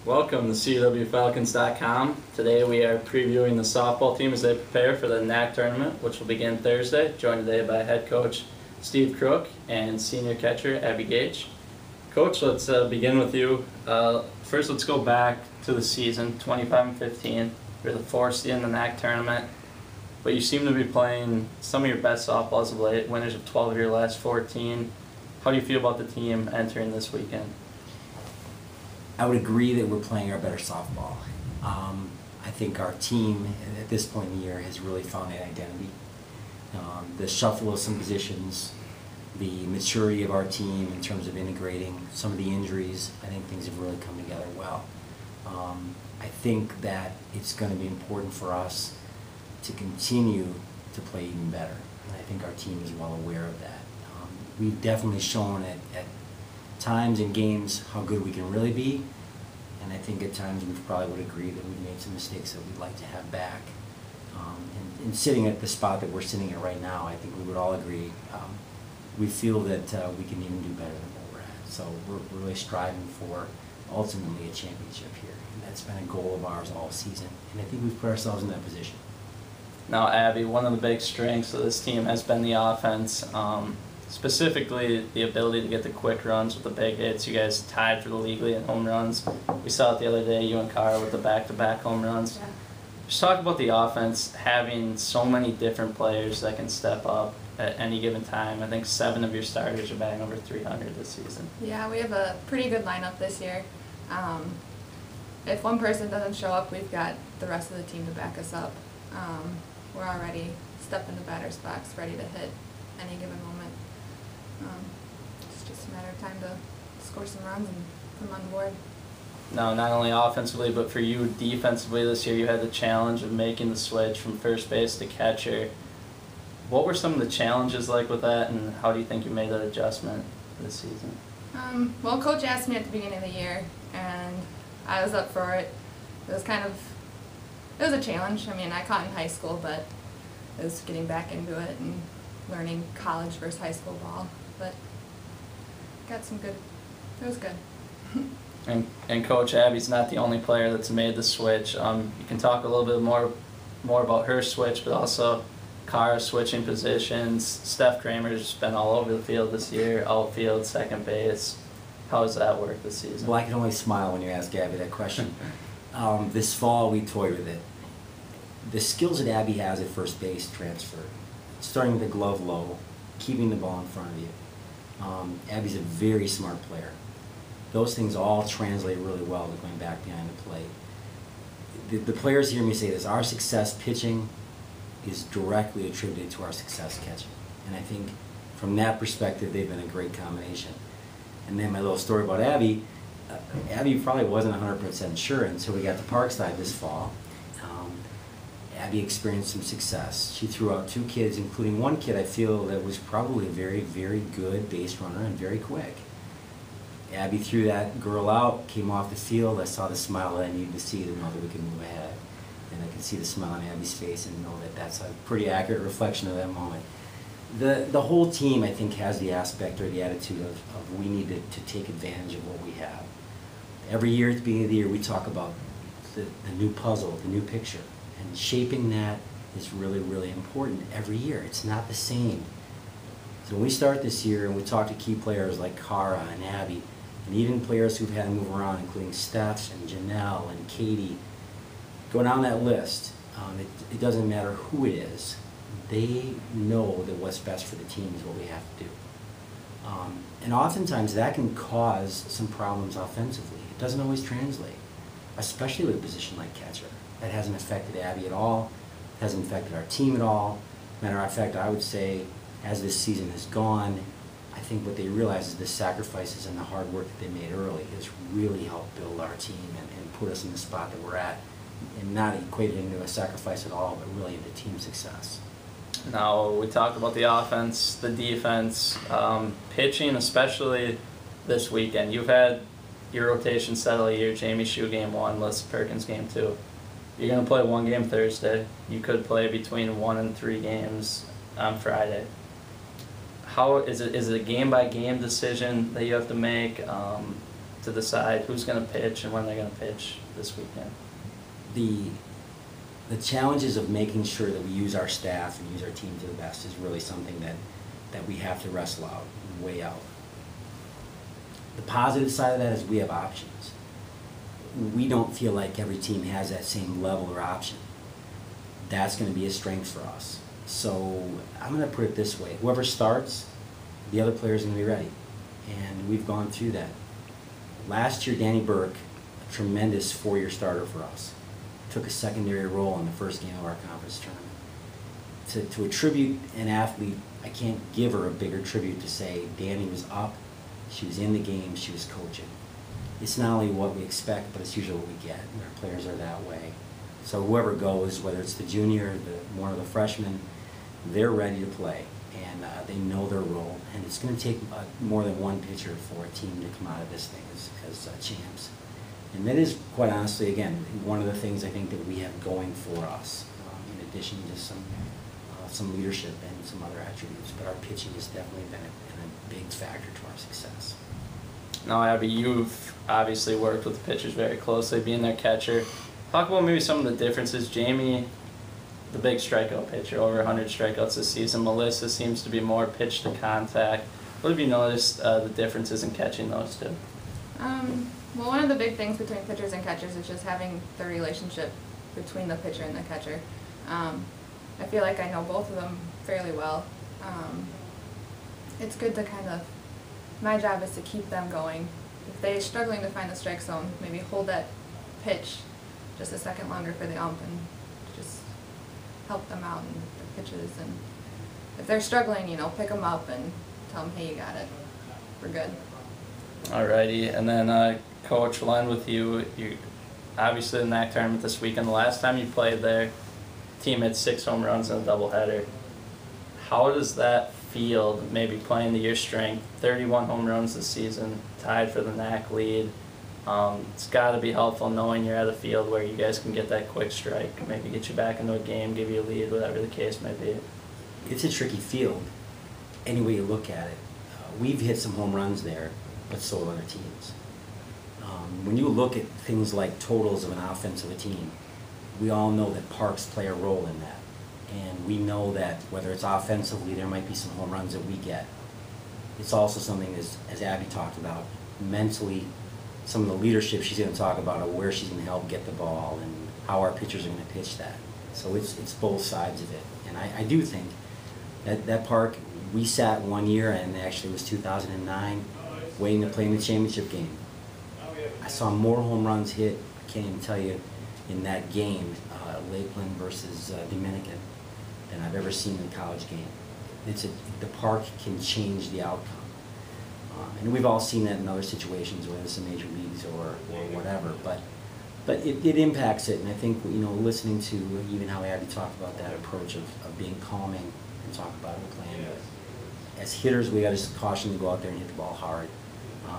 Welcome to CUWFalcons.com. Today we are previewing the softball team as they prepare for the NAC Tournament, which will begin Thursday, joined today by head coach Steve Crook and senior catcher Abbie Goetsch. Coach, let's begin with you. First, let's go back to the season, 25-15. You're the 4th seed in the NAC Tournament, but you seem to be playing some of your best softball as of late, winners of 12 of your last 14. How do you feel about the team entering this weekend? I would agree that we're playing our better softball. I think our team at this point in the year has really found an identity. The shuffle of some positions, the maturity of our team in terms of integrating some of the injuries, I think things have really come together well. I think that it's going to be important for us to continue to play even better, and I think our team is well aware of that. We've definitely shown at times in games how good we can really be, and I think at times we probably would agree that we've made some mistakes that we'd like to have back. And sitting at the spot that we're sitting at right now, I think we would all agree we feel that we can even do better than what we're at. So we're really striving for ultimately a championship here, and that's been a goal of ours all season, and I think we've put ourselves in that position. Now, Abbie, one of the big strengths of this team has been the offense. Specifically, the ability to get the quick runs with the big hits. You guys tied for the league lead in home runs. We saw it the other day, you and Cara with the back-to-back home runs. Yeah. Just talk about the offense having so many different players that can step up at any given time. I think 7 of your starters are batting over 300 this season. Yeah, we have a pretty good lineup this year. If one person doesn't show up, we've got the rest of the team to back us up. We're already stepping the batter's box, ready to hit any given moment. It's just a matter of time to score some runs and put them on the board. Now, not only offensively, but for you defensively this year, you had the challenge of making the switch from first base to catcher. What were some of the challenges like with that, and how do you think you made that adjustment this season? Well, Coach asked me at the beginning of the year, and I was up for it. It was a challenge. I mean, I caught in high school, but it was getting back into it and learning college versus high school ball. But got some good, it was good. And Coach, Abbie's not the only player that's made the switch. You can talk a little bit more about her switch, but also Cara switching positions. Steph Kramer's been all over the field this year, outfield, second base. How does that work this season? Well, I can only smile when you ask Abbie that question. This fall we toyed with it. The skills that Abbie has at first base transfer. Starting with the glove low, keeping the ball in front of you. Abbie's a very smart player. Those things all translate really well to going back behind the plate. The players hear me say this: our success pitching is directly attributed to our success catching. And I think from that perspective, they've been a great combination. And then my little story about Abbie, Abbie probably wasn't 100% sure until we got to Parkside this fall. Abbie experienced some success. She threw out 2 kids, including one kid I feel that was probably a very, very good base runner and very quick. Abbie threw that girl out, came off the field. I saw the smile that I needed to see to know that we could move ahead. And I could see the smile on Abbie's face and know that that's a pretty accurate reflection of that moment. The whole team, I think, has the aspect or the attitude of we need to take advantage of what we have. Every year at the beginning of the year, we talk about the new puzzle, the new picture. And shaping that is really, really important every year. It's not the same. So when we start this year and we talk to key players like Cara and Abbie, and even players who've had to move around, including Steph and Janelle and Katie, go down that list, it doesn't matter who it is. They know that what's best for the team is what we have to do. And oftentimes that can cause some problems offensively. It doesn't always translate, especially with a position like catcher. That hasn't affected Abbie at all, hasn't affected our team at all. Matter of fact, I would say as this season has gone, I think what they realize is the sacrifices and the hard work that they made early has really helped build our team and put us in the spot that we're at, and not equated into a sacrifice at all, but really into team success. Now, we talked about the offense, the defense, pitching, especially this weekend. You've had your rotation settle here, Jamie Shue game 1, Melissa Perkins game 2. You're going to play 1 game Thursday. You could play between 1 and 3 games on Friday. How is it a game-by-game decision that you have to make? to decide who's going to pitch and when they're going to pitch this weekend? The challenges of making sure that we use our staff and use our team to the best is really something that we have to wrestle out and weigh out. The positive side of that is we have options. We don't feel like every team has that same level or option. That's going to be a strength for us. So I'm going to put it this way. Whoever starts, the other player's going to be ready. And we've gone through that. Last year, Danny Burke, a tremendous four-year starter for us, took a secondary role in the first game of our conference tournament. To attribute an athlete, I can't give her a bigger tribute to say Danny was up, she was in the game, she was coaching. It's not only what we expect, but it's usually what we get. Our players are that way. So whoever goes, whether it's the junior, one of the freshmen, they're ready to play, and they know their role. And it's going to take more than one pitcher for a team to come out of this thing as champs. And that is, quite honestly, again, one of the things I think that we have going for us, in addition to some leadership and some other attributes. But our pitching has definitely been a big factor to our success. Now, Abbie, you've obviously worked with the pitchers very closely, being their catcher. Talk about maybe some of the differences. Jamie, the big strikeout pitcher, over 100 strikeouts this season. Melissa seems to be more pitch to contact. What have you noticed the differences in catching those two? Well, one of the big things between pitchers and catchers is just having the relationship between the pitcher and the catcher. I feel like I know both of them fairly well. It's good to my job is to keep them going. If they're struggling to find the strike zone, maybe hold that pitch just a second longer for the ump and just help them out in the pitches. And if they're struggling, pick them up and tell them, hey, you got it. We're good. Alrighty, and then Coach, we'll end with you. You obviously in the NAC tournament this weekend. The last time you played there, team hit 6 home runs in a doubleheader. How does that feel, maybe playing to your strength? 31 home runs this season, tied for the NAC lead. It's got to be helpful knowing you're at a field where you guys can get that quick strike, maybe get you back into a game, give you a lead, whatever the case may be. It's a tricky field, any way you look at it. We've hit some home runs there, but so have other teams. When you look at things like totals of an offense of a team, we all know that parks play a role in that. And we know that whether it's offensively, there might be some home runs that we get. It's also something, as Abbie talked about, mentally, some of the leadership she's going to talk about of where she's going to help get the ball and how our pitchers are going to pitch that. So it's both sides of it. And I do think that park, we sat one year, and actually it was 2009, waiting to play in the championship game. I saw more home runs hit, I can't even tell you, in that game, Lakeland versus Dominican, than I've ever seen in a college game. The park can change the outcome. And we've all seen that in other situations, whether it's in major leagues or whatever, but it impacts it. And I think, listening to even how Abbie talked about that approach of being calming and talk about it, playing it. As hitters, we got to just caution to go out there and hit the ball hard.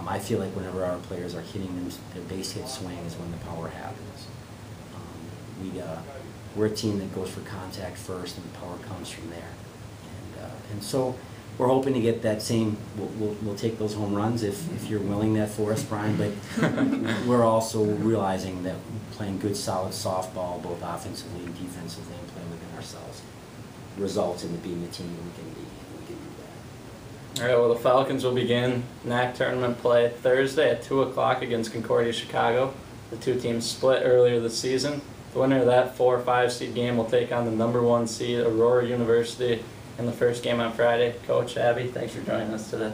I feel like whenever our players are hitting their base hit swing is when the power happens. We're a team that goes for contact first, and the power comes from there. And so we're hoping to get that same. We'll take those home runs if you're willing that for us, Brian. But we're also realizing that playing good, solid softball, both offensively and defensively, and playing within ourselves, results in being the team we can be. All right, well, the Falcons will begin NAC tournament play Thursday at 2 o'clock against Concordia Chicago. The two teams split earlier this season. The winner of that 4 or 5 seed game will take on the #1 seed Aurora University in the first game on Friday. Coach, Abbie, thanks for joining us today.